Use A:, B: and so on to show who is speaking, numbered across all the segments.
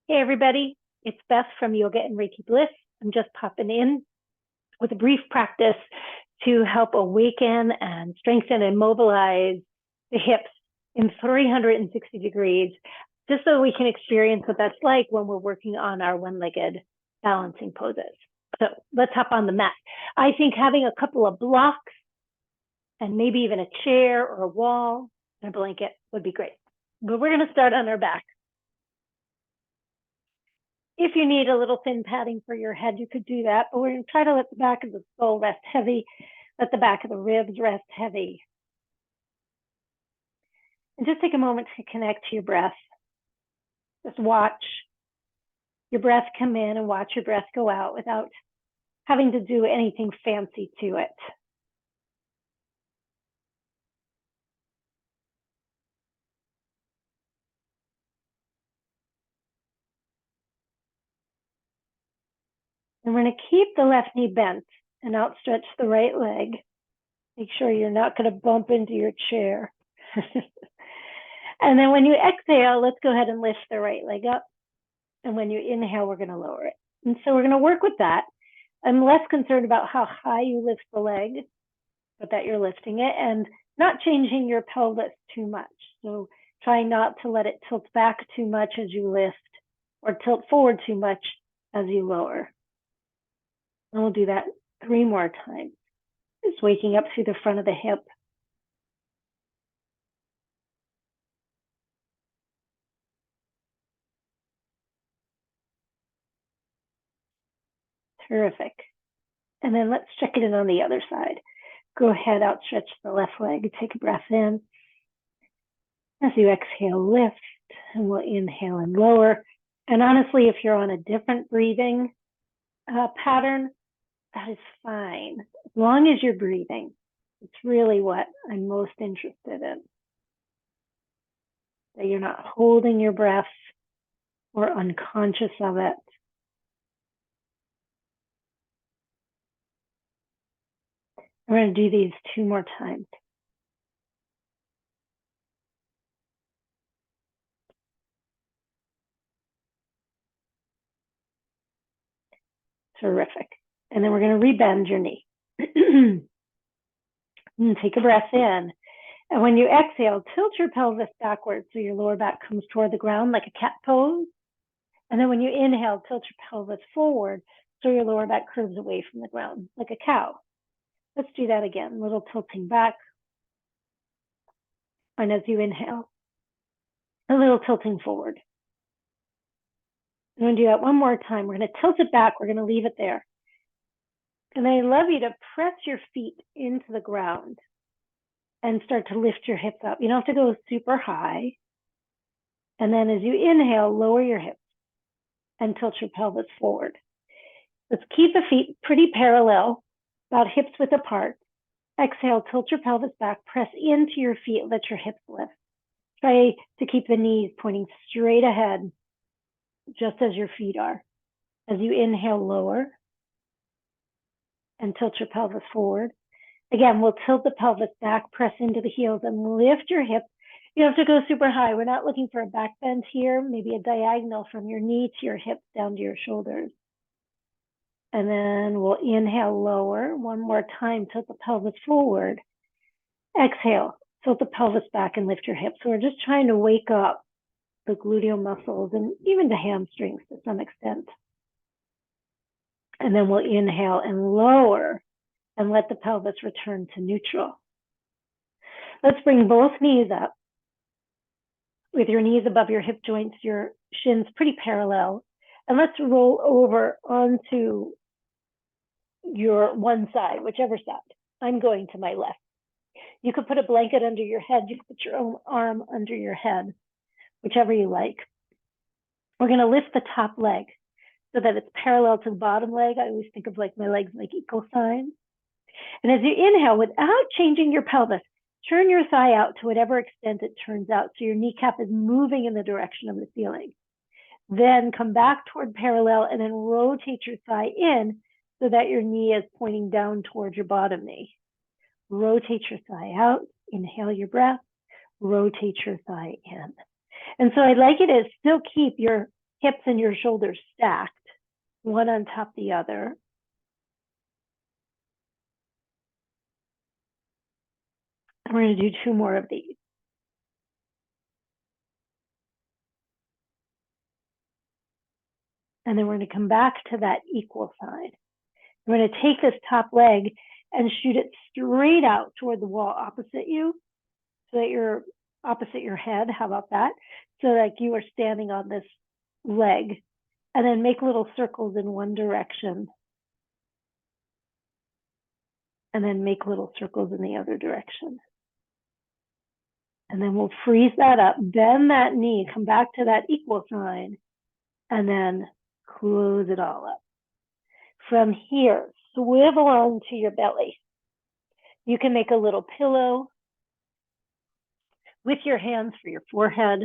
A: Hey everybody, it's Beth from Yoga and Reiki Bliss. I'm just popping in with a brief practice to help awaken and strengthen and mobilize the hips in 360 degrees, just so we can experience what that's like when we're working on our one-legged balancing poses. So let's hop on the mat. I think having a couple of blocks and maybe even a chair or a wall and a blanket would be great. But we're going to start on our back. If you need a little thin padding for your head, you could do that, but we're going to try to let the back of the skull rest heavy, let the back of the ribs rest heavy. And just take a moment to connect to your breath. Just watch your breath come in and watch your breath go out without having to do anything fancy to it. And we're going to keep the left knee bent and outstretch the right leg. Make sure you're not going to bump into your chair. And then when you exhale, let's go ahead and lift the right leg up. And when you inhale, we're going to lower it. And so we're going to work with that. I'm less concerned about how high you lift the leg, but that you're lifting it and not changing your pelvis too much. So try not to let it tilt back too much as you lift or tilt forward too much as you lower. And we'll do that 3 more times. Just waking up through the front of the hip. Terrific. And then let's check it in on the other side. Go ahead, outstretch the left leg, take a breath in. As you exhale, lift, and we'll inhale and lower. And honestly, if you're on a different breathing pattern, that is fine. As long as you're breathing, it's really what I'm most interested in. That you're not holding your breath or unconscious of it. We're going to do these 2 more times. Terrific. And then we're going to rebend your knee. And take a breath in. And when you exhale, tilt your pelvis backwards so your lower back comes toward the ground like a cat pose. And then when you inhale, tilt your pelvis forward so your lower back curves away from the ground like a cow. Let's do that again. A little tilting back. And as you inhale, a little tilting forward. I'm going to do that 1 more time. We're going to tilt it back. We're going to leave it there. And I love you to press your feet into the ground and start to lift your hips up. You don't have to go super high. And then as you inhale, lower your hips and tilt your pelvis forward. Let's keep the feet pretty parallel, about hips width apart. Exhale, tilt your pelvis back, press into your feet, let your hips lift. Try to keep the knees pointing straight ahead, just as your feet are. As you inhale, lower and tilt your pelvis forward. Again, we'll tilt the pelvis back, press into the heels and lift your hips. You don't have to go super high. We're not looking for a back bend here, maybe a diagonal from your knee to your hips down to your shoulders. And then we'll inhale, lower 1 more time, tilt the pelvis forward. Exhale, tilt the pelvis back and lift your hips. So we're just trying to wake up the gluteal muscles and even the hamstrings to some extent. And then we'll inhale and lower and let the pelvis return to neutral. Let's bring both knees up with your knees above your hip joints, your shins pretty parallel. And let's roll over onto your one side, whichever side. I'm going to my left. You could put a blanket under your head. You could put your own arm under your head, whichever you like. We're going to lift the top leg so that it's parallel to the bottom leg. I always think of like my legs like equal signs. And as you inhale, without changing your pelvis, turn your thigh out to whatever extent it turns out so your kneecap is moving in the direction of the ceiling. Then come back toward parallel and then rotate your thigh in so that your knee is pointing down towards your bottom knee. Rotate your thigh out, inhale your breath, rotate your thigh in. And so I'd like you to still keep your hips and your shoulders stacked, one on top of the other. And we're going to do 2 more of these. And then we're going to come back to that equal side. We're going to take this top leg and shoot it straight out toward the wall opposite you, so that you're opposite your head. How about that? So like you are standing on this leg, and then make little circles in one direction, and then make little circles in the other direction. And then we'll freeze that up, bend that knee, come back to that equal sign, and then close it all up. From here, swivel onto your belly. You can make a little pillow with your hands for your forehead.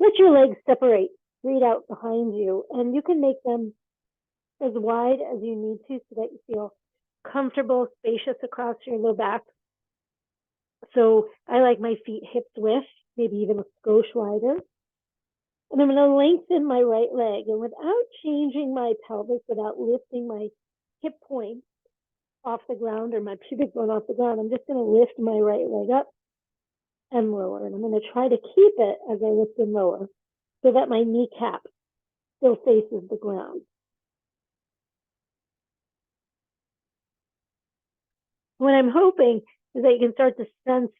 A: Let your legs separate straight out behind you, and you can make them as wide as you need to so that you feel comfortable, spacious across your low back. So I like my feet hip width, maybe even a skosh wider. And I'm going to lengthen my right leg, and without changing my pelvis, without lifting my hip point off the ground or my pubic bone off the ground, I'm just going to lift my right leg up and lower. And I'm going to try to keep it as I lift and lower so that my kneecap still faces the ground. What I'm hoping is that you can start to sense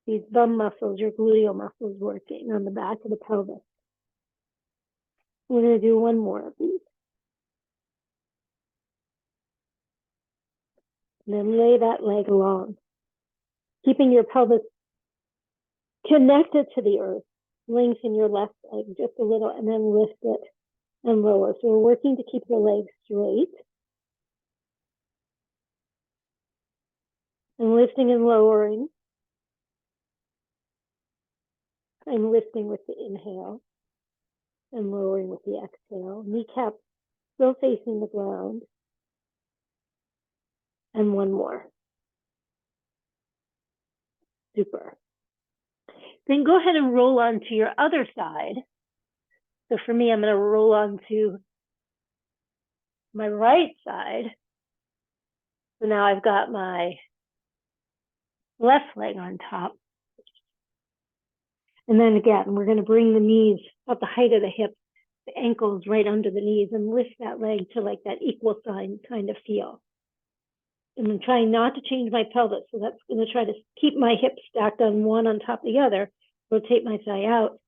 A: these bum muscles, your gluteal muscles working on the back of the pelvis. We're going to do 1 more of these. And then lay that leg long, keeping your pelvis connected to the earth. Lengthen your left leg just a little, and then lift it and lower. So we're working to keep the legs straight. And lifting and lowering. I'm lifting with the inhale and lowering with the exhale. Kneecap still facing the ground. And 1 more. Super. Then go ahead and roll onto your other side. So for me, I'm going to roll onto my right side. So now I've got my left leg on top. And then again, we're going to bring the knees up the height of the hips, the ankles right under the knees, and lift that leg to like that equal sign kind of feel. And I'm trying not to change my pelvis. So that's going to try to keep my hips stacked on one on top of the other, rotate my thigh out,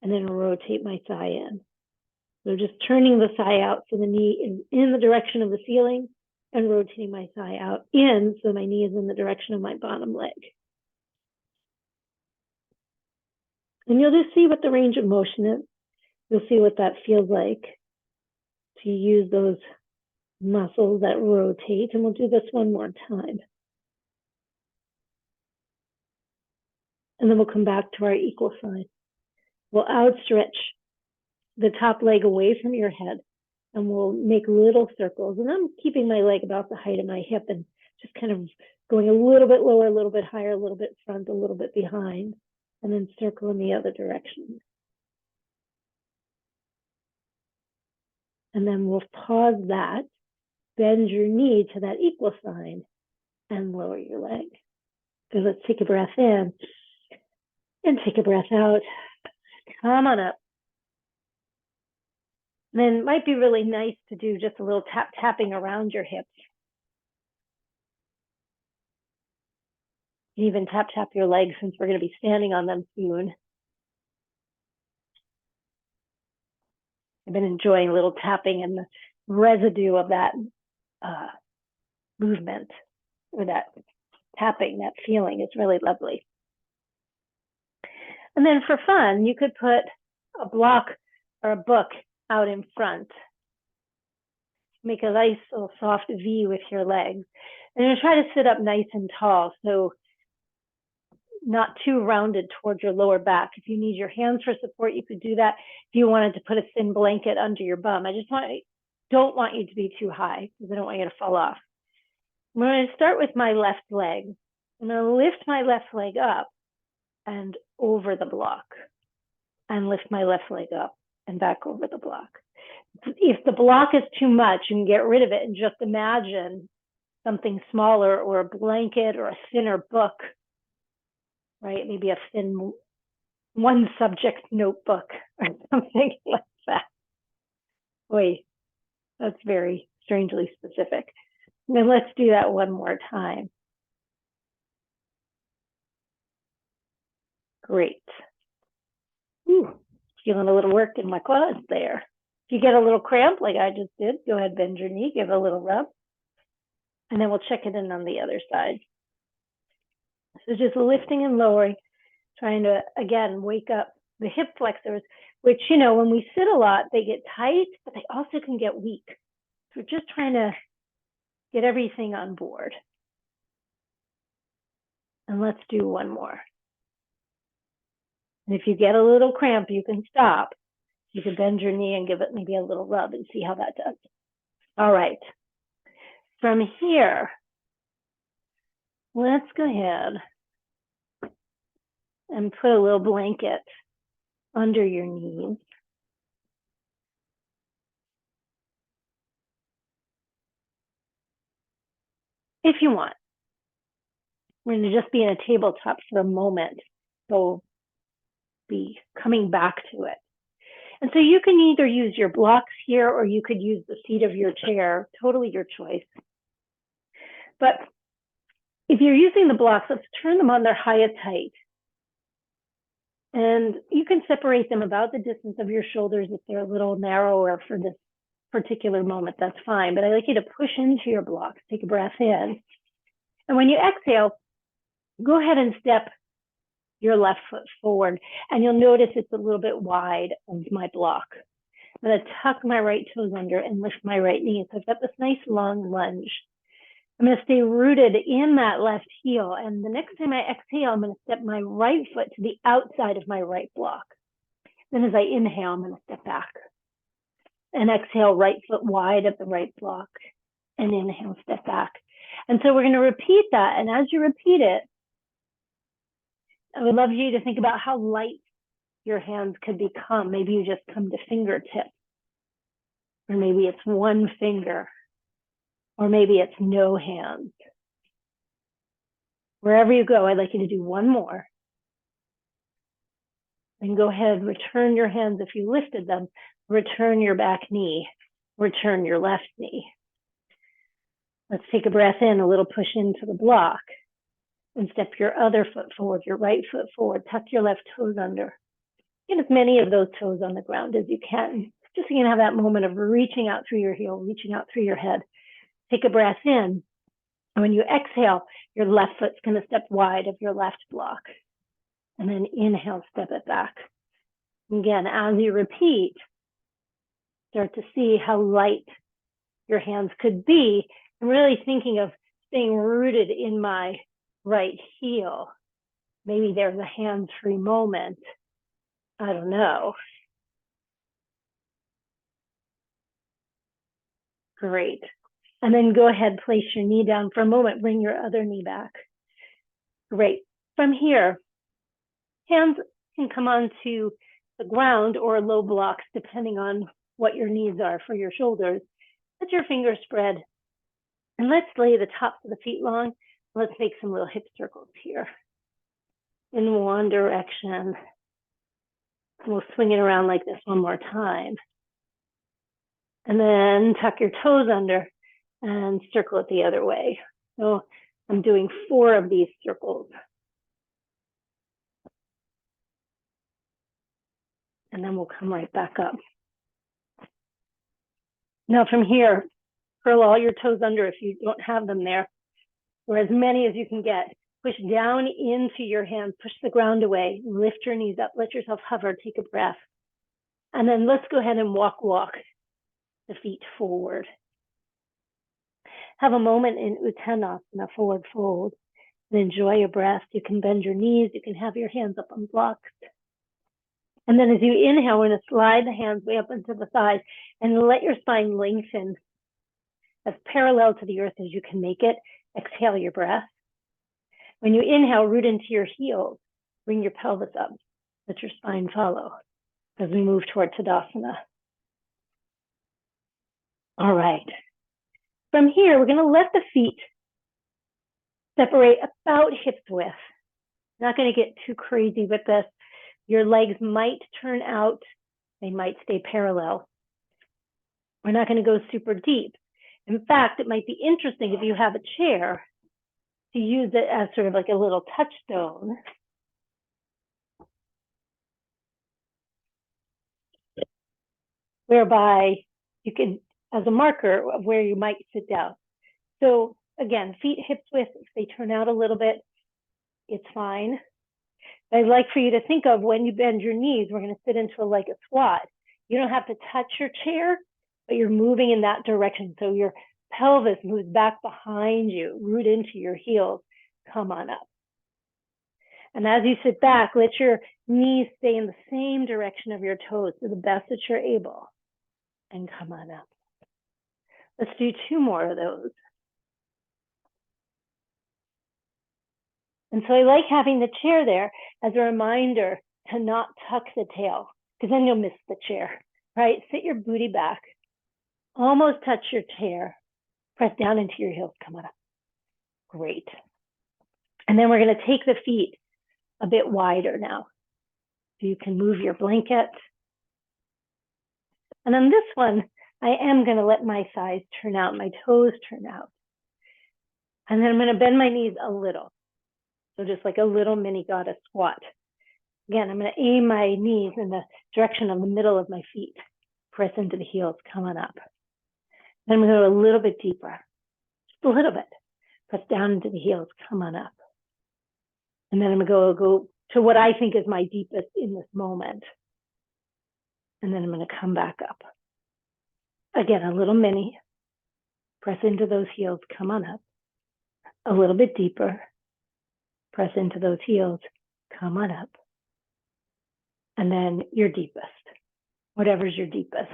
A: and then rotate my thigh in. So just turning the thigh out so the knee is in the direction of the ceiling, and rotating my thigh out in so my knee is in the direction of my bottom leg. And you'll just see what the range of motion is. You'll see what that feels like to use those muscles that rotate. And we'll do this 1 more time. And then we'll come back to our equal sign. We'll outstretch the top leg away from your head, and we'll make little circles. And I'm keeping my leg about the height of my hip and just kind of going a little bit lower, a little bit higher, a little bit front, a little bit behind, and then circle in the other direction. And then we'll pause that, bend your knee to that equal sign, and lower your leg. So let's take a breath in and take a breath out. Come on up. And then it might be really nice to do just a little tapping around your hips. You even tap your legs since we're going to be standing on them soon. I've been enjoying a little tapping, and the residue of that movement, or that tapping, that feeling is really lovely. And then for fun, you could put a block or a book out in front. Make a nice little soft V with your legs. And you're try to sit up nice and tall, so not too rounded towards your lower back. If you need your hands for support, you could do that. If you wanted to put a thin blanket under your bum, I just don't want you to be too high because I don't want you to fall off. I'm going to start with my left leg. I'm going to lift my left leg up and over the block, and lift my left leg up and back over the block. If the block is too much, you can get rid of it and just imagine something smaller, or a blanket, or a thinner book, right? Maybe a thin one subject notebook or something like that. Wait, that's very strangely specific. And then let's do that one more time. Great. Ooh, feeling a little work in my quads there. If you get a little cramp like I just did, go ahead, bend your knee, give it a little rub, and then we'll check it in on the other side. So just lifting and lowering, trying to, again, wake up the hip flexors, which, you know, when we sit a lot, they get tight, but they also can get weak. So we're just trying to get everything on board. And let's do one more. And if you get a little cramp, you can stop. You can bend your knee and give it maybe a little rub and see how that does. All right. From here, let's go ahead and put a little blanket under your knees. If you want. We're going to just be in a tabletop for a moment. So be coming back to it. And so you can either use your blocks here, or you could use the seat of your chair, totally your choice. But if you're using the blocks, let's turn them on their highest height. And you can separate them about the distance of your shoulders if they're a little narrower for this particular moment, that's fine. But I like you to push into your blocks, take a breath in. And when you exhale, go ahead and step your left foot forward, and you'll notice it's a little bit wide of my block. I'm going to tuck my right toes under and lift my right knee. So I've got this nice long lunge. I'm going to stay rooted in that left heel. And the next time I exhale, I'm going to step my right foot to the outside of my right block. Then as I inhale, I'm going to step back. And exhale, right foot wide of the right block. And inhale, step back. And so we're going to repeat that. And as you repeat it, I would love you to think about how light your hands could become. Maybe you just come to fingertips. Or maybe it's one finger. Or maybe it's no hands. Wherever you go, I'd like you to do one more. And go ahead, return your hands if you lifted them. Return your back knee. Return your left knee. Let's take a breath in, a little push into the block. And step your other foot forward, your right foot forward. Tuck your left toes under. Get as many of those toes on the ground as you can. Just so you can have that moment of reaching out through your heel, reaching out through your head. Take a breath in. And when you exhale, your left foot's going to step wide of your left block. And then inhale, step it back. Again, as you repeat, start to see how light your hands could be. I'm really thinking of staying rooted in my right heel. Maybe there's a hands-free moment. I don't know. Great. And then go ahead, place your knee down for a moment. Bring your other knee back. Great. From here, hands can come onto the ground or low blocks, depending on what your needs are for your shoulders. Let your fingers spread. And let's lay the tops of the feet long. Let's make some little hip circles here. In one direction. We'll swing it around like this one more time. And then tuck your toes under and circle it the other way. So I'm doing 4 of these circles. And then we'll come right back up. Now from here, curl all your toes under if you don't have them there, or as many as you can get. Push down into your hands, push the ground away, lift your knees up, let yourself hover, take a breath. And then let's go ahead and walk the feet forward. Have a moment in Uttanasana, forward fold, and enjoy your breath. You can bend your knees, you can have your hands up on blocks. And then as you inhale, we're going to slide the hands way up into the thighs and let your spine lengthen as parallel to the earth as you can make it. Exhale your breath. When you inhale, root into your heels. Bring your pelvis up. Let your spine follow. as we move toward Tadasana. All right. From here, we're going to let the feet separate about hip width. Not going to get too crazy with this. Your legs might turn out. They might stay parallel. We're not going to go super deep. In fact, it might be interesting if you have a chair to use it as sort of like a little touchstone. Whereby you can, as a marker of where you might sit down. So again, feet hip width, if they turn out a little bit, it's fine. I'd like for you to think of when you bend your knees, we're going to sit into like a squat. You don't have to touch your chair, but you're moving in that direction. So your pelvis moves back behind you, root into your heels, come on up. And as you sit back, let your knees stay in the same direction of your toes to the best that you're able, and come on up. Let's do 2 more of those. And so I like having the chair there as a reminder to not tuck the tail, because then you'll miss the chair, right? Sit your booty back, almost touch your chair, press down into your heels, come on up. Great. And then we're going to take the feet a bit wider now. So you can move your blanket. And on this one, I am going to let my thighs turn out, my toes turn out. And then I'm going to bend my knees a little. So just like a little mini goddess squat. Again, I'm going to aim my knees in the direction of the middle of my feet. Press into the heels, come on up. Then I'm going to go a little bit deeper, just a little bit. Press down into the heels, come on up. And then I'm going to go to what I think is my deepest in this moment. And then I'm going to come back up. Again, a little mini. Press into those heels, come on up. A little bit deeper. Press into those heels, come on up. And then your deepest, whatever's your deepest,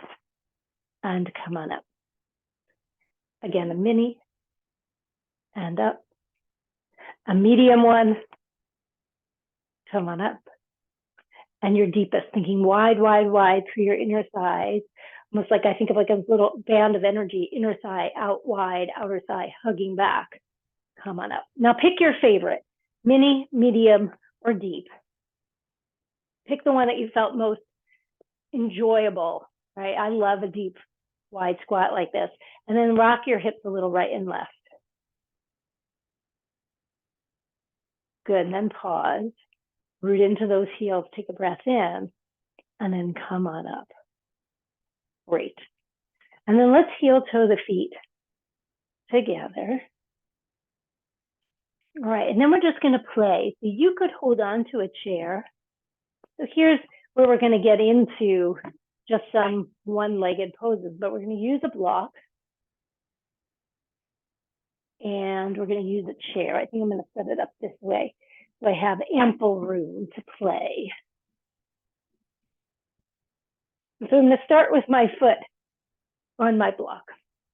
A: and come on up. Again, a mini, and up. A medium one, come on up. And your deepest, thinking wide, wide, wide through your inner thighs. Almost like I think of like a little band of energy, inner thigh, out wide, outer thigh, hugging back. Come on up. Now pick your favorite, mini, medium, or deep. Pick the one that you felt most enjoyable, right? I love a deep, wide squat like this. And then rock your hips a little right and left. Good, and then pause. Root into those heels, take a breath in, and then come on up. Great. And then let's heel toe the feet together. All right, and then we're just going to play. So you could hold on to a chair. So here's where we're going to get into just some one-legged poses, but we're going to use a block. And we're going to use a chair. I think I'm going to set it up this way so I have ample room to play. So I'm going to start with my foot on my block.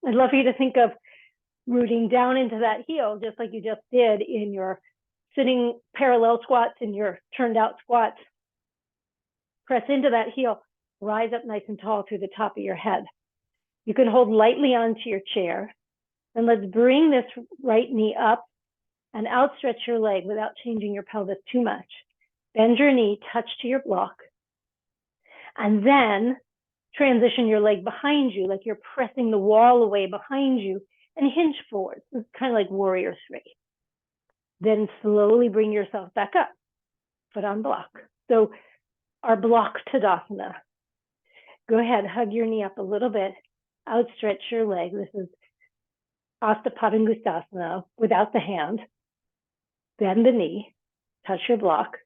A: I'd love for you to think of rooting down into that heel, just like you just did in your sitting parallel squats and your turned out squats. Press into that heel, rise up nice and tall through the top of your head. You can hold lightly onto your chair. And let's bring this right knee up and outstretch your leg without changing your pelvis too much. Bend your knee, touch to your block. And then transition your leg behind you, like you're pressing the wall away behind you, and hinge forward. It's kind of like warrior 3. Then slowly bring yourself back up, foot on block. So our block Tadasana. Go ahead, hug your knee up a little bit, outstretch your leg. This is e.s.t Padangusthasana without the hand. Bend the knee, touch your block,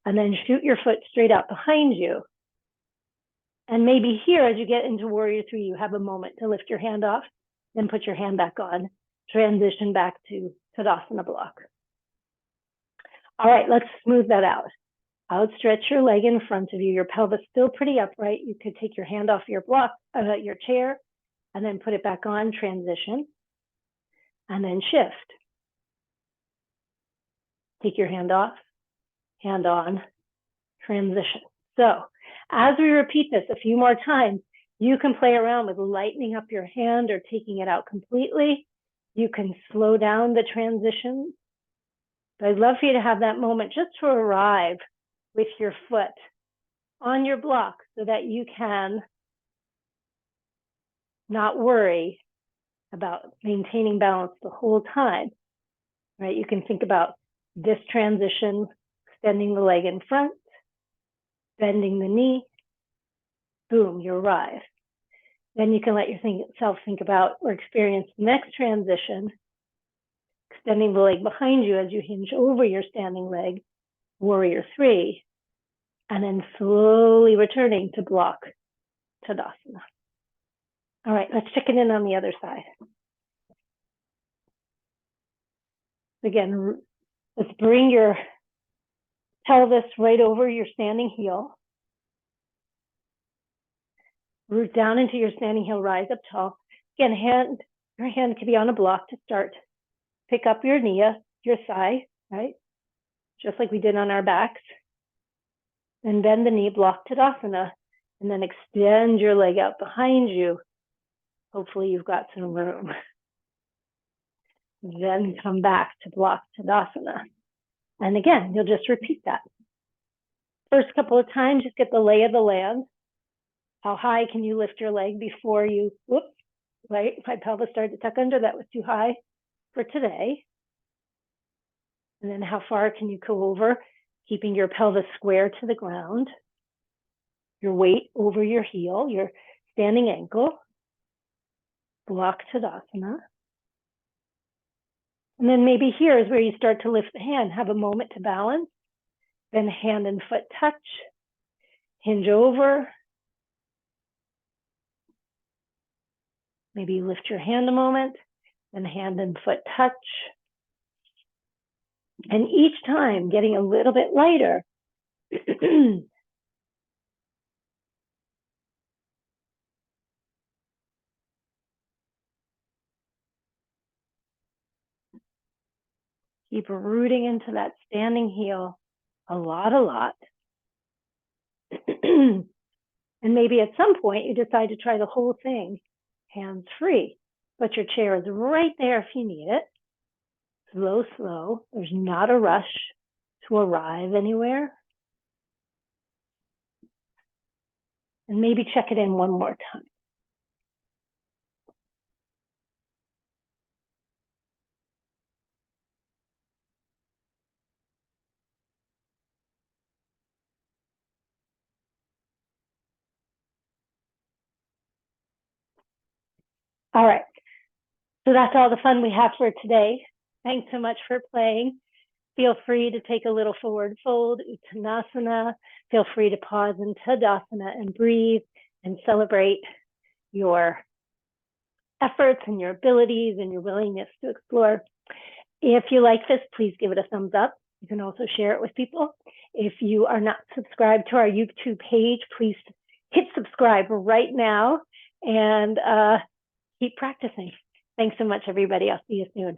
A: and then shoot your foot straight out behind you. And maybe here, as you get into Warrior 3, you have a moment to lift your hand off, then put your hand back on, transition back to Tadasana block. All right, let's smooth that out. Outstretch your leg in front of you. Your pelvis still pretty upright. You could take your hand off your block, your chair, and then put it back on, transition, and then shift. Take your hand off, hand on, transition. So As we repeat this a few more times, you can play around with lightening up your hand or taking it out completely. You can slow down the transition. But I'd love for you to have that moment just to arrive with your foot on your block so that you can not worry about maintaining balance the whole time, right? You can think about this transition, extending the leg in front, bending the knee, boom, you arrive. Then you can let yourself think about or experience the next transition, extending the leg behind you as you hinge over your standing leg, warrior three, and then slowly returning to block Tadasana. All right, let's check it in on the other side. Again, let's bring your pelvis right over your standing heel. Root down into your standing heel, rise up tall. Again, your hand can be on a block to start. Pick up your knee, your thigh, right? Just like we did on our backs. Then bend the knee, block Tadasana, and then extend your leg out behind you. Hopefully you've got some room. Then come back to block Tadasana. And again, you'll just repeat that. First couple of times, just get the lay of the land. How high can you lift your leg before you, whoops, right? My pelvis started to tuck under, that was too high for today. And then how far can you go over, keeping your pelvis square to the ground, your weight over your heel, your standing ankle, block Tadasana. And then maybe here is where you start to lift the hand, have a moment to balance, then hand and foot touch, hinge over. Maybe you lift your hand a moment, then hand and foot touch. And each time getting a little bit lighter. Keep rooting into that standing heel a lot. And maybe at some point you decide to try the whole thing hands free, but your chair is right there if you need it. Slow. There's not a rush to arrive anywhere. And maybe check it in one more time. All right. So that's all the fun we have for today. Thanks so much for playing. Feel free to take a little forward fold, Uttanasana. Feel free to pause in Tadasana and breathe and celebrate your efforts and your abilities and your willingness to explore. If you like this, please give it a thumbs up. You can also share it with people. If you are not subscribed to our YouTube page, please hit subscribe right now and keep practicing. Thanks so much, everybody. I'll see you soon.